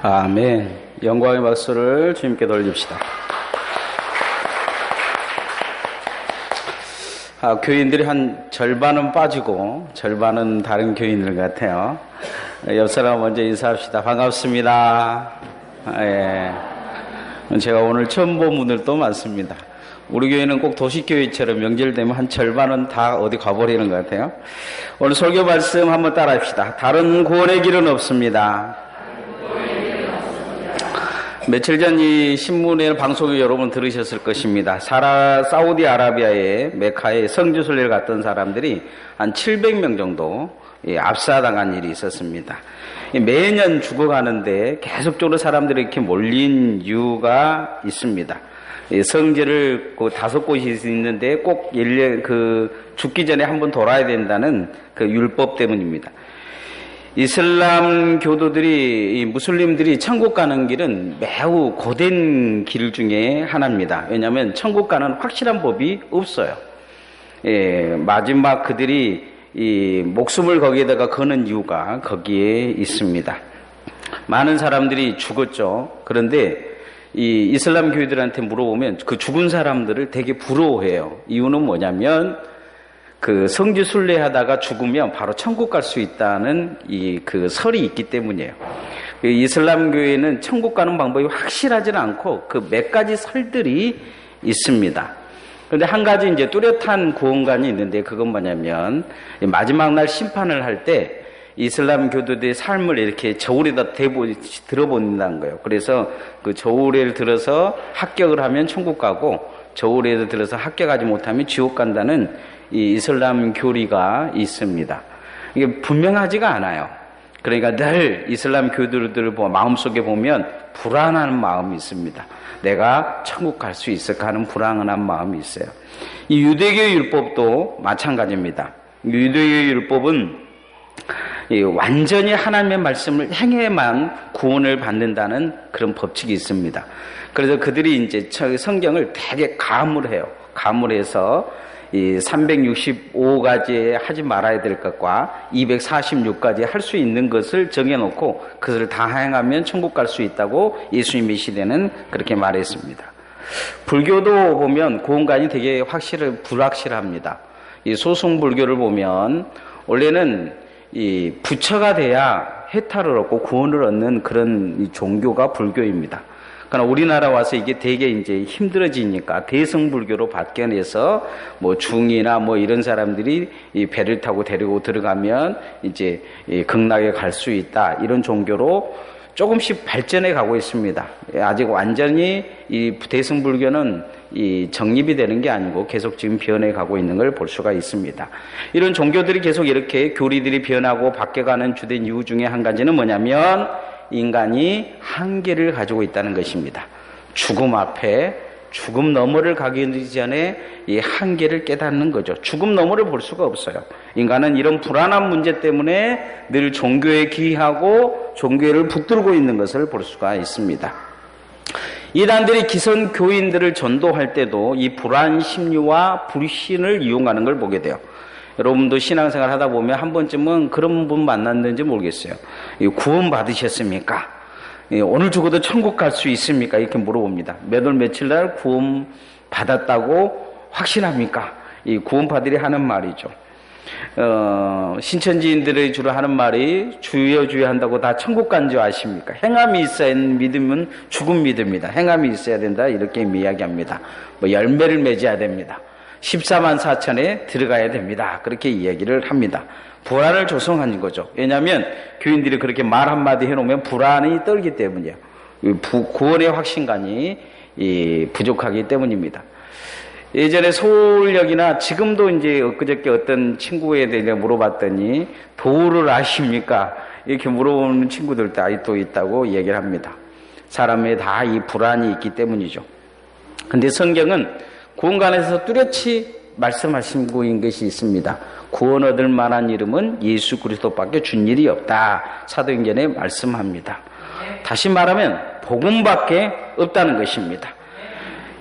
아멘. 영광의 박수를 주님께 돌립시다. 교인들이 한 절반은 빠지고 절반은 다른 교인들 같아요. 옆 사람 먼저 인사합시다. 반갑습니다. 예. 제가 오늘 처음 본 분들도 많습니다. 우리 교회는 꼭 도시교회처럼 명절 되면 한 절반은 다 어디 가버리는 것 같아요. 오늘 설교 말씀 한번 따라 합시다. 다른 구원의 길은 없습니다. 며칠 전 이 신문에 방송에 여러분 들으셨을 것입니다. 사우디아라비아의 메카에 성지순례를 갔던 사람들이 한 700명 정도 압사당한 일이 있었습니다. 매년 죽어가는데 계속적으로 사람들이 이렇게 몰린 이유가 있습니다. 성지를 그 5곳이 있는데 꼭 죽기 전에 한번 돌아야 된다는 그 율법 때문입니다. 이슬람 교도들이, 무슬림들이 천국 가는 길은 매우 고된 길 중에 하나입니다. 왜냐하면 천국 가는 확실한 법이 없어요. 마지막 그들이 이 목숨을 거기에다가 거는 이유가 거기에 있습니다. 많은 사람들이 죽었죠. 그런데 이 이슬람 교회들한테 물어보면 그 죽은 사람들을 되게 부러워해요. 이유는 뭐냐면 그 성지 순례하다가 죽으면 바로 천국 갈 수 있다는 그 설이 있기 때문이에요. 이슬람 교회는 천국 가는 방법이 확실하지는 않고 그 몇 가지 설들이 있습니다. 그런데 한 가지 이제 뚜렷한 구원관이 있는데 그건 뭐냐면 마지막 날 심판을 할 때 이슬람 교도들의 삶을 이렇게 저울에다 들어본다는 거예요. 그래서 그 저울을 들어서 합격을 하면 천국 가고 저울에 들어서 합격하지 못하면 지옥 간다는 이 이슬람 교리가 있습니다. 이게 분명하지가 않아요. 그러니까 늘 이슬람 교도들을 마음속에 보면 불안한 마음이 있습니다. 내가 천국 갈 수 있을까 하는 불안한 마음이 있어요. 이 유대교의 율법도 마찬가지입니다. 유대교의 율법은 완전히 하나님의 말씀을 행해만 구원을 받는다는 그런 법칙이 있습니다. 그래서 그들이 이제 성경을 되게 가물해요. 가물해서 이 365가지 하지 말아야 될 것과 246가지 할 수 있는 것을 정해놓고 그것을 다 행하면 천국 갈 수 있다고 예수님의 시대는 그렇게 말했습니다. 불교도 보면 구원관이 되게 불확실합니다. 이 소승불교를 보면 원래는 이 부처가 돼야 해탈을 얻고 구원을 얻는 그런 종교가 불교입니다. 그러나 우리나라 와서 이게 되게 이제 힘들어지니까 대승불교로 바뀌어내서 뭐 중이나 뭐 이런 사람들이 이 배를 타고 데리고 들어가면 이제 극락에 갈 수 있다. 이런 종교로 조금씩 발전해 가고 있습니다. 아직 완전히 이 대승불교는 이 정립이 되는 게 아니고 계속 지금 변해 가고 있는 걸 볼 수가 있습니다. 이런 종교들이 계속 이렇게 교리들이 변하고 바뀌어가는 주된 이유 중에 한 가지는 뭐냐면 인간이 한계를 가지고 있다는 것입니다. 죽음 앞에 죽음 너머를 가기 전에 이 한계를 깨닫는 거죠. 죽음 너머를 볼 수가 없어요. 인간은 이런 불안한 문제 때문에 늘 종교에 귀하고 종교를 붙들고 있는 것을 볼 수가 있습니다. 이단들이 기성 교인들을 전도할 때도 이 불안 심리와 불신을 이용하는 걸 보게 돼요. 여러분도 신앙생활 하다 보면 한 번쯤은 그런 분 만났는지 모르겠어요. 구원 받으셨습니까? 오늘 죽어도 천국 갈 수 있습니까? 이렇게 물어봅니다. 몇 월 며칠 날 구원 받았다고 확신합니까? 이 구원파들이 하는 말이죠. 신천지인들이 주로 하는 말이 주여 주여 한다고 다 천국 간 줄 아십니까? 행함이 있어야 믿으면 죽은 믿음이다. 행함이 있어야 된다. 이렇게 이야기합니다. 열매를 맺어야 됩니다. 14만 4천에 들어가야 됩니다. 그렇게 이야기를 합니다. 불안을 조성한 거죠. 왜냐하면 교인들이 그렇게 말 한마디 해놓으면 불안이 떨기 때문이에요. 구원의 확신감이 부족하기 때문입니다. 예전에 서울역이나 지금도 이제 엊그저께 어떤 친구에 대해 물어봤더니 도를 아십니까? 이렇게 물어보는 친구들도 아직도 있다고 얘기를 합니다. 사람에 다 이 불안이 있기 때문이죠. 근데 성경은 구원관에서 뚜렷이 말씀하신 것이 있습니다. 구원 얻을 만한 이름은 예수 그리스도밖에 준 일이 없다. 사도행전에 말씀합니다. 다시 말하면 복음밖에 없다는 것입니다.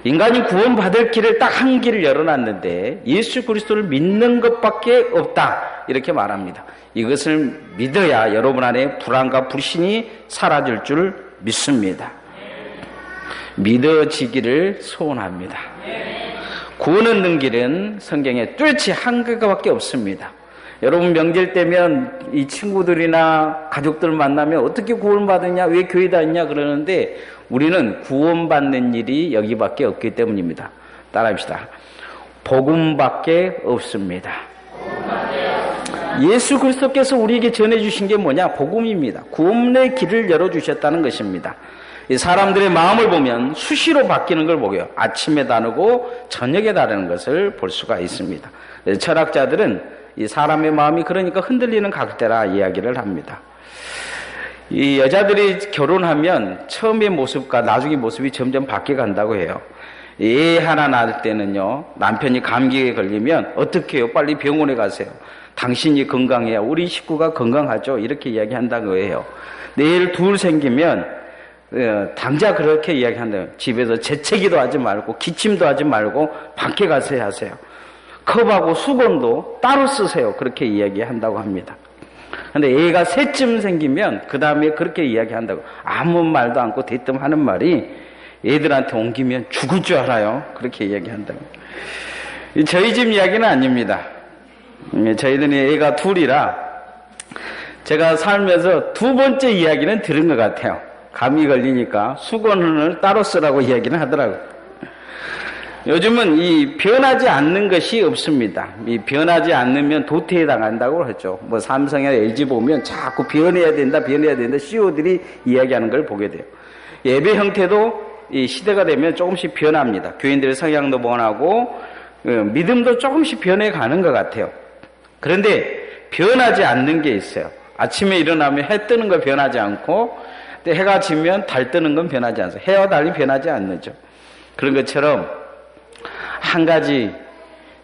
인간이 구원받을 길을 딱 한 길을 열어놨는데 예수 그리스도를 믿는 것밖에 없다. 이렇게 말합니다. 이것을 믿어야 여러분 안에 불안과 불신이 사라질 줄 믿습니다. 믿어지기를 소원합니다. 구원 얻는 길은 성경에 뚜렷이 한 가지밖에 없습니다. 여러분 명절 때면 이 친구들이나 가족들 만나면 어떻게 구원받느냐, 왜 교회 다니냐 그러는데 우리는 구원받는 일이 여기밖에 없기 때문입니다. 따라합시다. 복음밖에 없습니다. 예수 그리스도께서 우리에게 전해주신 게 뭐냐? 복음입니다. 구원의 길을 열어주셨다는 것입니다. 사람들의 마음을 보면 수시로 바뀌는 걸 보고요. 아침에 다르고 저녁에 다르는 것을 볼 수가 있습니다. 철학자들은 이 사람의 마음이 그러니까 흔들리는 각대라 이야기를 합니다. 이 여자들이 결혼하면 처음의 모습과 나중의 모습이 점점 바뀌어 간다고 해요. 애 하나 낳을 때는요, 남편이 감기에 걸리면 어떻게 해요? 빨리 병원에 가세요. 당신이 건강해야 우리 식구가 건강하죠. 이렇게 이야기한다고 해요. 내일 둘 생기면 당장 그렇게 이야기한다요. 집에서 재채기도 하지 말고 기침도 하지 말고 밖에 가세요 하세요. 컵하고 수건도 따로 쓰세요. 그렇게 이야기한다고 합니다. 근데 애가 셋쯤 생기면 그 다음에 그렇게 이야기한다고. 아무 말도 않고 대뜸 하는 말이 애들한테 옮기면 죽을 줄 알아요. 그렇게 이야기한다고. 저희 집 이야기는 아닙니다. 저희들은 애가 둘이라 제가 살면서 두 번째 이야기는 들은 것 같아요. 감이 걸리니까 수건을 따로 쓰라고 이야기는 하더라고요. 요즘은 이 변하지 않는 것이 없습니다. 이 변하지 않으면 도태해 당한다고 하죠. 뭐 삼성이나 LG 보면 자꾸 변해야 된다, CEO들이 이야기하는 걸 보게 돼요. 예배 형태도 이 시대가 되면 조금씩 변합니다. 교인들의 성향도 변하고 믿음도 조금씩 변해가는 것 같아요. 그런데 변하지 않는 게 있어요. 아침에 일어나면 해 뜨는 거 변하지 않고 해가 지면 달 뜨는 건 변하지 않아요. 해와 달이 변하지 않죠. 그런 것처럼 한 가지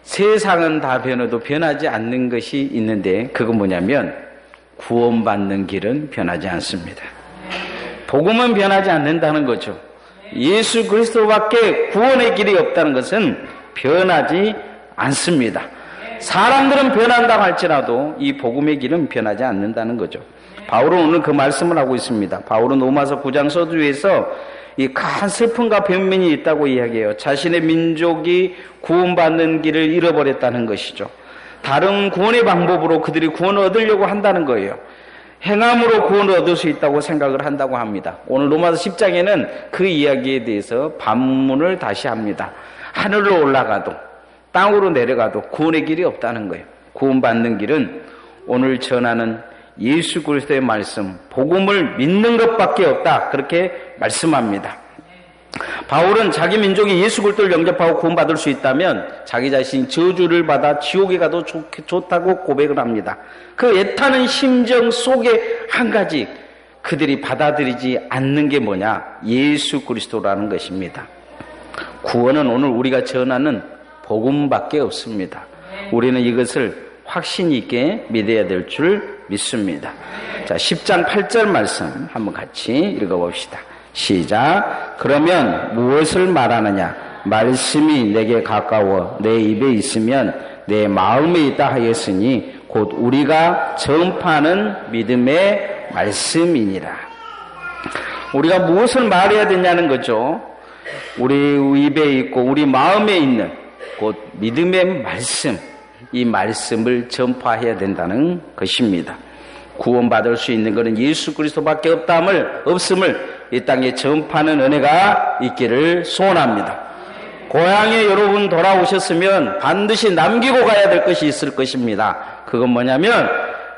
세상은 다 변해도 변하지 않는 것이 있는데 그건 뭐냐면 구원받는 길은 변하지 않습니다. 복음은 변하지 않는다는 거죠. 예수 그리스도밖에 구원의 길이 없다는 것은 변하지 않습니다. 사람들은 변한다고 할지라도 이 복음의 길은 변하지 않는다는 거죠. 바울은 오늘 그 말씀을 하고 있습니다. 바울은 로마서 9장 서두에서 이 큰 슬픔과 변명이 있다고 이야기해요. 자신의 민족이 구원받는 길을 잃어버렸다는 것이죠. 다른 구원의 방법으로 그들이 구원을 얻으려고 한다는 거예요. 행함으로 구원을 얻을 수 있다고 생각을 한다고 합니다. 오늘 로마서 10장에는 그 이야기에 대해서 반문을 다시 합니다. 하늘로 올라가도 땅으로 내려가도 구원의 길이 없다는 거예요. 구원받는 길은 오늘 전하는 예수 그리스도의 말씀, 복음을 믿는 것밖에 없다. 그렇게 말씀합니다. 바울은 자기 민족이 예수 그리스도를 영접하고 구원받을 수 있다면 자기 자신이 저주를 받아 지옥에 가도 좋다고 고백을 합니다. 그 애타는 심정 속에 한 가지 그들이 받아들이지 않는 게 뭐냐? 예수 그리스도라는 것입니다. 구원은 오늘 우리가 전하는 복음밖에 없습니다. 우리는 이것을 확신 있게 믿어야 될 줄 믿습니다. 자, 10장 8절 말씀 한번 같이 읽어봅시다. 시작. 그러면 무엇을 말하느냐? 말씀이 내게 가까워 내 입에 있으면 내 마음에 있다 하였으니 곧 우리가 전파하는 믿음의 말씀이니라. 우리가 무엇을 말해야 되냐는 거죠. 우리 입에 있고 우리 마음에 있는 곧 믿음의 말씀, 이 말씀을 전파해야 된다는 것입니다. 구원받을 수 있는 것은 예수 그리스도밖에 없음을 이 땅에 전파하는 은혜가 있기를 소원합니다. 고향에 여러분 돌아오셨으면 반드시 남기고 가야 될 것이 있을 것입니다. 그건 뭐냐면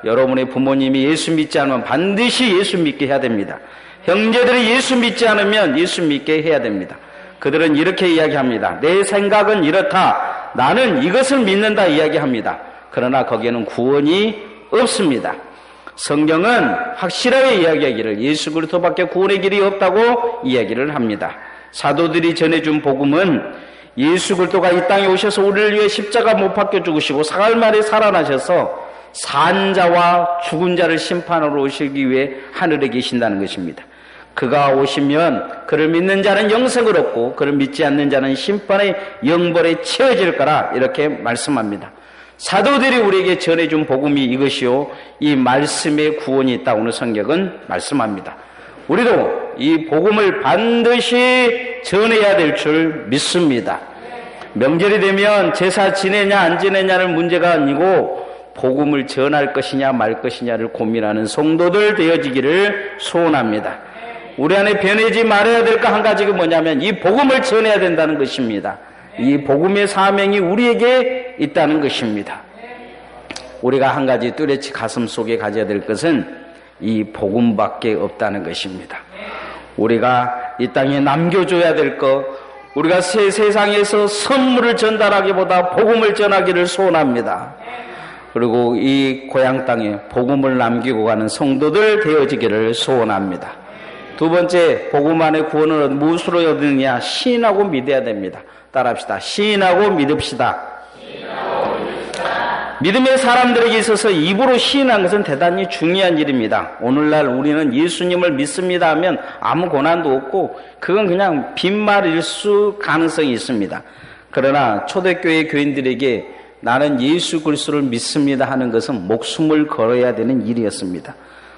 여러분의 부모님이 예수 믿지 않으면 반드시 예수 믿게 해야 됩니다. 형제들이 예수 믿지 않으면 예수 믿게 해야 됩니다. 그들은 이렇게 이야기합니다. 내 생각은 이렇다. 나는 이것을 믿는다 이야기합니다. 그러나 거기에는 구원이 없습니다. 성경은 확실하게 이야기하기를 예수 그리스도밖에 구원의 길이 없다고 이야기를 합니다. 사도들이 전해준 복음은 예수 그리스도가 이 땅에 오셔서 우리를 위해 십자가 못 박혀 죽으시고 사흘 만에 살아나셔서 산자와 죽은 자를 심판하러 오시기 위해 하늘에 계신다는 것입니다. 그가 오시면 그를 믿는 자는 영생을 얻고 그를 믿지 않는 자는 심판의 영벌에 채워질 거라 이렇게 말씀합니다. 사도들이 우리에게 전해준 복음이 이것이요 이 말씀의 구원이 있다 오늘 성경은 말씀합니다. 우리도 이 복음을 반드시 전해야 될 줄 믿습니다. 명절이 되면 제사 지내냐 안 지내냐는 문제가 아니고 복음을 전할 것이냐 말 것이냐를 고민하는 성도들 되어지기를 소원합니다. 우리 안에 변하지 말아야 될 거 한 가지가 뭐냐면 이 복음을 전해야 된다는 것입니다. 이 복음의 사명이 우리에게 있다는 것입니다. 우리가 한 가지 뚜렷이 가슴 속에 가져야 될 것은 이 복음밖에 없다는 것입니다. 우리가 이 땅에 남겨줘야 될 것, 우리가 세상에서 선물을 전달하기보다 복음을 전하기를 소원합니다. 그리고 이 고향 땅에 복음을 남기고 가는 성도들 되어지기를 소원합니다. 두 번째, 복음 안에 구원을 무엇으로 얻느냐? 시인하고 믿어야 됩니다. 따라합시다. 시인하고 믿읍시다. 믿음의 사람들에게 있어서 입으로 시인한 것은 대단히 중요한 일입니다. 오늘날 우리는 예수님을 믿습니다 하면 아무 고난도 없고 그건 그냥 빈말일 수 가능성이 있습니다. 그러나 초대교회 교인들에게 나는 예수 그리스도를 믿습니다 하는 것은 목숨을 걸어야 되는 일이었습니다.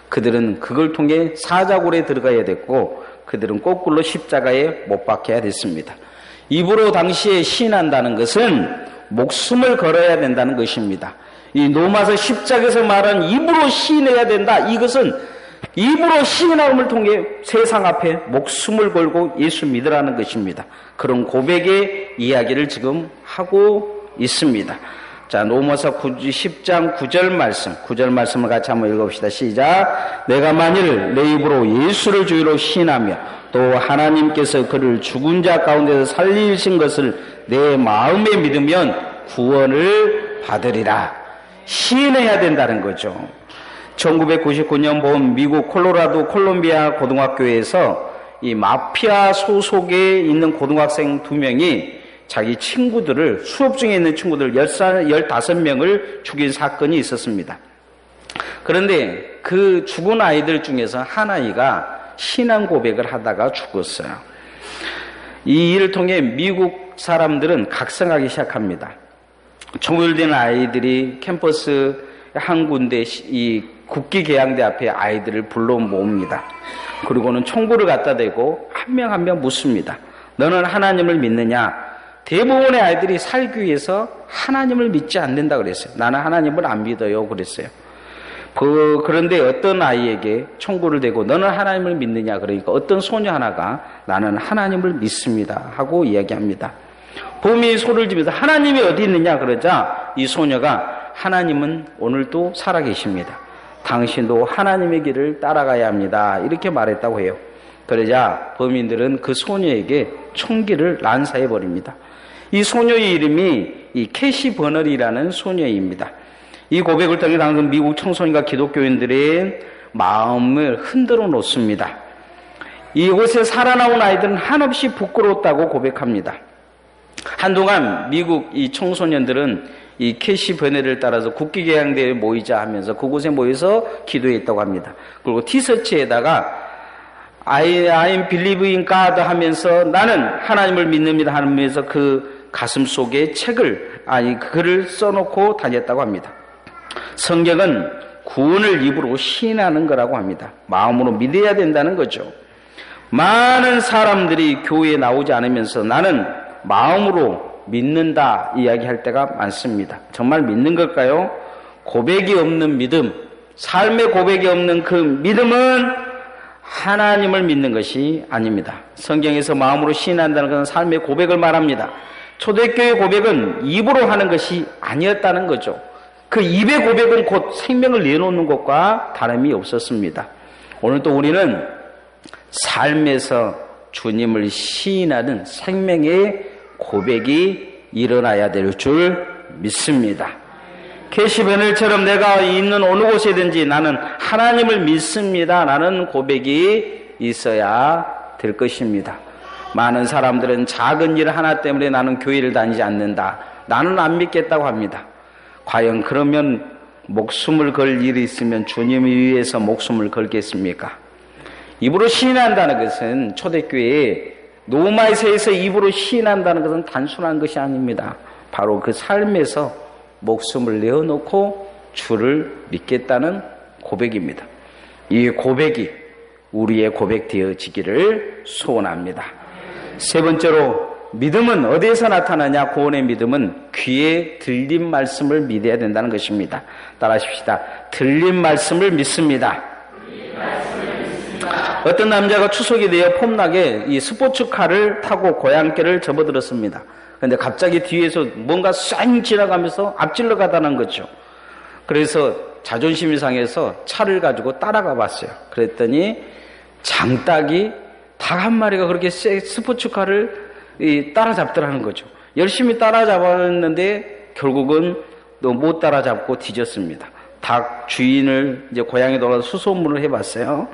그들은 그걸 통해 사자굴에 들어가야 됐고 그들은 거꾸로 십자가에 못 박혀야 됐습니다. 입으로 당시에 시인한다는 것은 목숨을 걸어야 된다는 것입니다. 이 로마서 10장에서 말한 입으로 시인해야 된다. 이것은 입으로 시인함을 통해 세상 앞에 목숨을 걸고 예수 믿으라는 것입니다. 그런 고백의 이야기를 지금 하고 있습니다. 자, 로마서 10장 9절 말씀을 같이 한번 읽어봅시다. 시작. 내가 만일 내 입으로 예수를 주의로 시인하며 또 하나님께서 그를 죽은 자 가운데서 살리신 것을 내 마음에 믿으면 구원을 받으리라. 시인해야 된다는 거죠. 1999년 본 미국 콜로라도 콜롬비아 고등학교에서 이 마피아 소속에 있는 고등학생 2명이 자기 친구들을, 수업 중에 있는 친구들 15명을 죽인 사건이 있었습니다. 그런데 그 죽은 아이들 중에서 한 아이가 신앙 고백을 하다가 죽었어요. 이 일을 통해 미국 사람들은 각성하기 시작합니다. 청소년 아이들이 캠퍼스 한 군데 이 국기계양대 앞에 아이들을 불러 모읍니다. 그리고는 총구를 갖다 대고 한 명 한 명 묻습니다. 너는 하나님을 믿느냐? 대부분의 아이들이 살기 위해서 하나님을 믿지 않는다 그랬어요. 나는 하나님을 안 믿어요 그랬어요. 그런데 어떤 아이에게 총구를 대고 너는 하나님을 믿느냐 그러니까 어떤 소녀 하나가 나는 하나님을 믿습니다 하고 이야기합니다. 범인이 소리를 지면서 하나님이 어디 있느냐 그러자 이 소녀가 하나님은 오늘도 살아계십니다. 당신도 하나님의 길을 따라가야 합니다. 이렇게 말했다고 해요. 그러자 범인들은 그 소녀에게 총기를 난사해버립니다. 이 소녀의 이름이 이 캐시 버널이라는 소녀입니다. 이 고백을 통해 당시 미국 청소년과 기독교인들의 마음을 흔들어 놓습니다. 이곳에 살아나온 아이들은 한없이 부끄러웠다고 고백합니다. 한동안 미국 이 청소년들은 이 캐시 버널을 따라서 국기계양대에 모이자 하면서 그곳에 모여서 기도했다고 합니다. 그리고 티셔츠에다가 I'm believe in God 하면서 나는 하나님을 믿습니다 하면서 그 가슴 속에 글을 써놓고 다녔다고 합니다. 성경은 구원을 입으로 시인하는 거라고 합니다. 마음으로 믿어야 된다는 거죠. 많은 사람들이 교회에 나오지 않으면서 나는 마음으로 믿는다 이야기할 때가 많습니다. 정말 믿는 걸까요? 고백이 없는 믿음, 삶의 고백이 없는 그 믿음은 하나님을 믿는 것이 아닙니다. 성경에서 마음으로 시인한다는 것은 삶의 고백을 말합니다. 초대교회 고백은 입으로 하는 것이 아니었다는 거죠. 그 입의 고백은 곧 생명을 내놓는 것과 다름이 없었습니다. 오늘 또 우리는 삶에서 주님을 시인하는 생명의 고백이 일어나야 될 줄 믿습니다. 캐시 버널처럼 내가 있는 어느 곳이든지 나는 하나님을 믿습니다. 라는 고백이 있어야 될 것입니다. 많은 사람들은 작은 일 하나 때문에 나는 교회를 다니지 않는다. 나는 안 믿겠다고 합니다. 과연 그러면 목숨을 걸 일이 있으면 주님을 위해서 목숨을 걸겠습니까? 입으로 시인한다는 것은 초대교회에 노마에서 입으로 시인한다는 것은 단순한 것이 아닙니다. 바로 그 삶에서 목숨을 내어놓고 주를 믿겠다는 고백입니다. 이 고백이 우리의 고백되어지기를 소원합니다. 세 번째로 믿음은 어디에서 나타나냐? 구원의 믿음은 귀에 들린 말씀을 믿어야 된다는 것입니다. 따라하십시다. 들린 말씀을 믿습니다. 어떤 남자가 추석이 되어 폼나게 이 스포츠카를 타고 고향길을 접어들었습니다. 그런데 갑자기 뒤에서 뭔가 쌩 지나가면서 앞질러 가다는 거죠. 그래서 자존심이 상해서 차를 가지고 따라가 봤어요. 그랬더니 장닭이 닭 한 마리가 그렇게 스포츠카를 따라잡더라는 거죠. 열심히 따라잡았는데 결국은 또 못 따라잡고 뒤졌습니다. 닭 주인을 이제 고향에 돌아서 수소문을 해봤어요.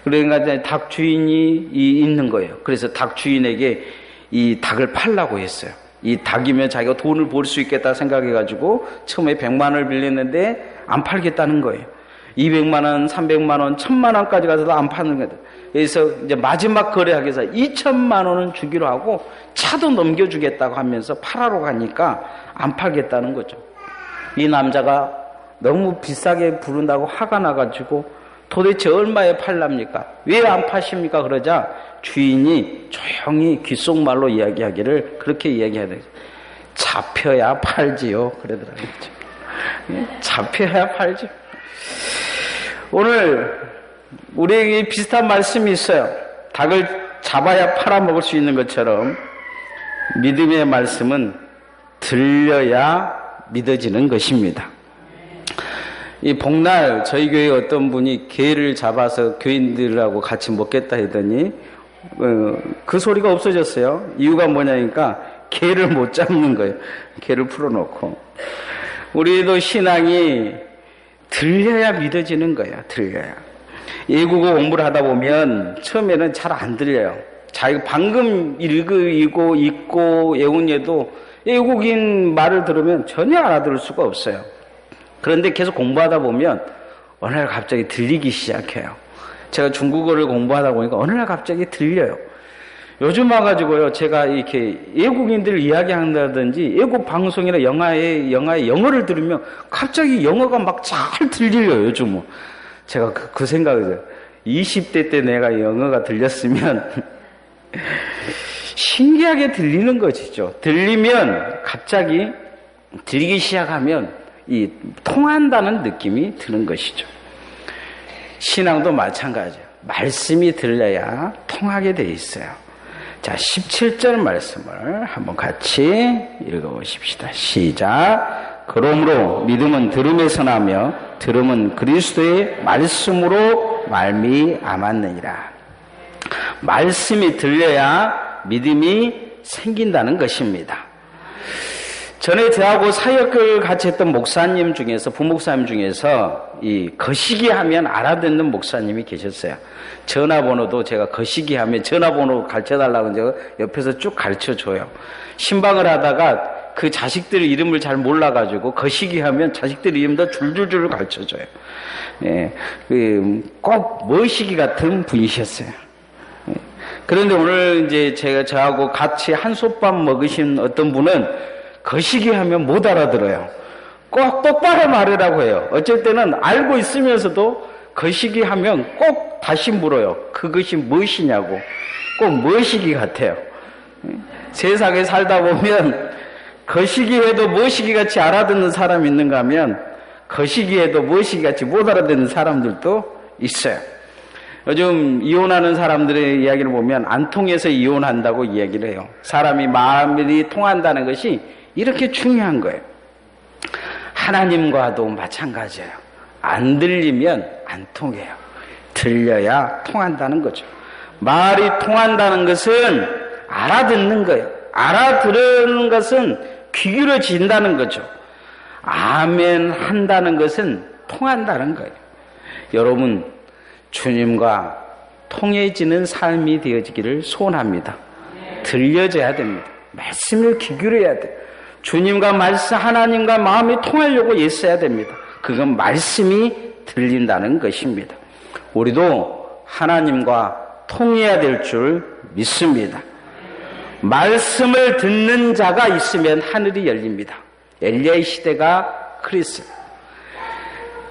그러니까 이제 닭 주인이 있는 거예요. 그래서 닭 주인에게 이 닭을 팔라고 했어요. 이 닭이면 자기가 돈을 벌 수 있겠다 생각해가지고 처음에 100만 원을 빌렸는데 안 팔겠다는 거예요. 200만 원, 300만 원, 1000만 원까지 가서도 안 파는 거예요. 그래서 이제 마지막 거래하기 위해서 2000만 원은 주기로 하고 차도 넘겨주겠다고 하면서 팔아러 가니까 안 팔겠다는 거죠. 이 남자가 너무 비싸게 부른다고 화가 나가지고 도대체 얼마에 팔랍니까? 왜 안 파십니까? 그러자 주인이 조용히 귓속말로 이야기하기를 그렇게 이야기해야 돼요. 잡혀야 팔지요. 그러더라고요. 잡혀야 팔지요. 오늘 우리에게 비슷한 말씀이 있어요. 닭을 잡아야 팔아먹을 수 있는 것처럼 믿음의 말씀은 들려야 믿어지는 것입니다. 이 복날 저희 교회 어떤 분이 게를 잡아서 교인들하고 같이 먹겠다 했더니 그 소리가 없어졌어요. 이유가 뭐냐니까 게를 못 잡는 거예요. 게를 풀어놓고. 우리도 신앙이 들려야 믿어지는 거야. 들려야. 외국어 공부를 하다 보면 처음에는 잘 안 들려요. 자기가 방금 읽고 읽고 외운 예도 외국인 말을 들으면 전혀 알아들을 수가 없어요. 그런데 계속 공부하다 보면 어느 날 갑자기 들리기 시작해요. 제가 중국어를 공부하다 보니까 어느 날 갑자기 들려요. 요즘 와가지고요, 제가 이렇게 외국인들 이야기한다든지 외국 방송이나 영화에 영어를 들으면 갑자기 영어가 막 잘 들려요, 요즘은. 제가 그 생각을 해요. 20대 때 내가 영어가 들렸으면 신기하게 들리는 것이죠. 들리면 갑자기 들리기 시작하면 이 통한다는 느낌이 드는 것이죠. 신앙도 마찬가지예요. 말씀이 들려야 통하게 돼 있어요. 자, 17절 말씀을 한번 같이 읽어보십시다. 시작. 그러므로 믿음은 들음에서 나며 들음은 그리스도의 말씀으로 말미암았느니라. 말씀이 들려야 믿음이 생긴다는 것입니다. 전에 저하고 사역을 같이 했던 목사님 중에서, 부목사님 중에서 이 거시기 하면 알아듣는 목사님이 계셨어요. 전화번호도 제가 거시기 하면 전화번호 가르쳐달라고 제가 옆에서 쭉 가르쳐줘요. 신방을 하다가 그 자식들 이름을 잘 몰라가지고 거시기 하면 자식들 이름도 줄줄줄 가르쳐줘요. 예, 꼭 머시기 같은 분이셨어요. 예. 그런데 오늘 이제 저하고 같이 한솥밥 먹으신 어떤 분은 거시기 하면 못 알아들어요. 꼭 똑바로 말하라고 해요. 어쩔 때는 알고 있으면서도 거시기 하면 꼭 다시 물어요. 그것이 무엇이냐고. 꼭 무엇이기 같아요. 세상에 살다 보면 거시기 해도 무엇이기 같이 알아듣는 사람이 있는가 하면 거시기 해도 무엇이기 같이 못 알아듣는 사람들도 있어요. 요즘 이혼하는 사람들의 이야기를 보면 안 통해서 이혼한다고 이야기를 해요. 사람이 마음이 통한다는 것이 이렇게 중요한 거예요. 하나님과도 마찬가지예요. 안 들리면 안 통해요. 들려야 통한다는 거죠. 말이 통한다는 것은 알아듣는 거예요. 알아들는 것은 귀 기울여진다는 거죠. 아멘 한다는 것은 통한다는 거예요. 여러분, 주님과 통해지는 삶이 되어지기를 소원합니다. 들려져야 됩니다. 말씀을 귀 기울여야 돼요. 주님과 말씀, 하나님과 마음이 통하려고 애써야 됩니다. 그건 말씀이 들린다는 것입니다. 우리도 하나님과 통해야 될 줄 믿습니다. 말씀을 듣는 자가 있으면 하늘이 열립니다. 엘리야의 시대가 그랬어요.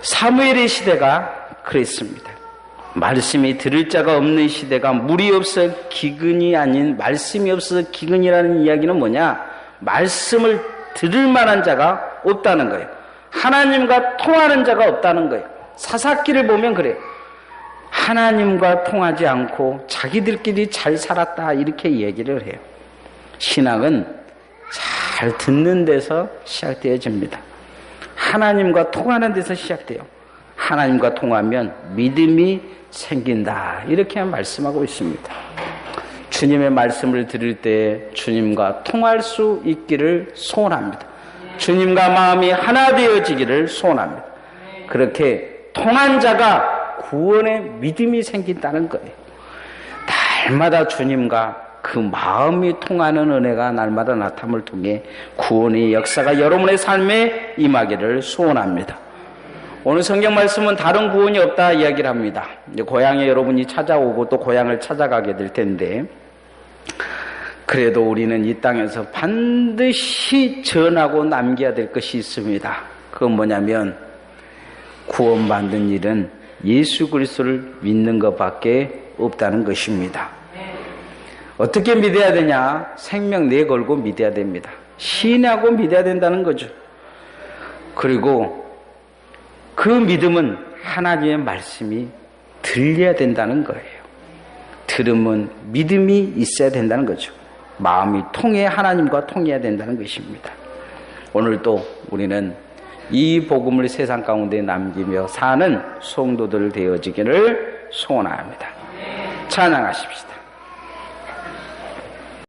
사무엘의 시대가 그랬습니다. 말씀이 들을 자가 없는 시대가 물이 없어 기근이 아닌 말씀이 없어서 기근이라는 이야기는 뭐냐? 말씀을 들을 만한 자가 없다는 거예요. 하나님과 통하는 자가 없다는 거예요. 사사기를 보면 그래요. 하나님과 통하지 않고 자기들끼리 잘 살았다 이렇게 얘기를 해요. 신앙은 잘 듣는 데서 시작되어집니다. 하나님과 통하는 데서 시작돼요. 하나님과 통하면 믿음이 생긴다 이렇게 말씀하고 있습니다. 주님의 말씀을 들을 때 주님과 통할 수 있기를 소원합니다. 주님과 마음이 하나 되어지기를 소원합니다. 그렇게 통한 자가 구원의 믿음이 생긴다는 거예요. 날마다 주님과 그 마음이 통하는 은혜가 날마다 나타남을 통해 구원의 역사가 여러분의 삶에 임하기를 소원합니다. 오늘 성경 말씀은 다른 구원이 없다 이야기를 합니다. 이제 고향에 여러분이 찾아오고 또 고향을 찾아가게 될 텐데, 그래도 우리는 이 땅에서 반드시 전하고 남겨야 될 것이 있습니다. 그건 뭐냐면 구원받는 일은 예수 그리스도를 믿는 것밖에 없다는 것입니다. 어떻게 믿어야 되냐? 생명 내걸고 믿어야 됩니다. 신하고 믿어야 된다는 거죠. 그리고 그 믿음은 하나님의 말씀이 들려야 된다는 거예요. 들으면 믿음이 있어야 된다는 거죠. 마음이 통해 하나님과 통해야 된다는 것입니다. 오늘도 우리는 이 복음을 세상 가운데 남기며 사는 성도들 되어지기를 소원합니다. 찬양하십시다.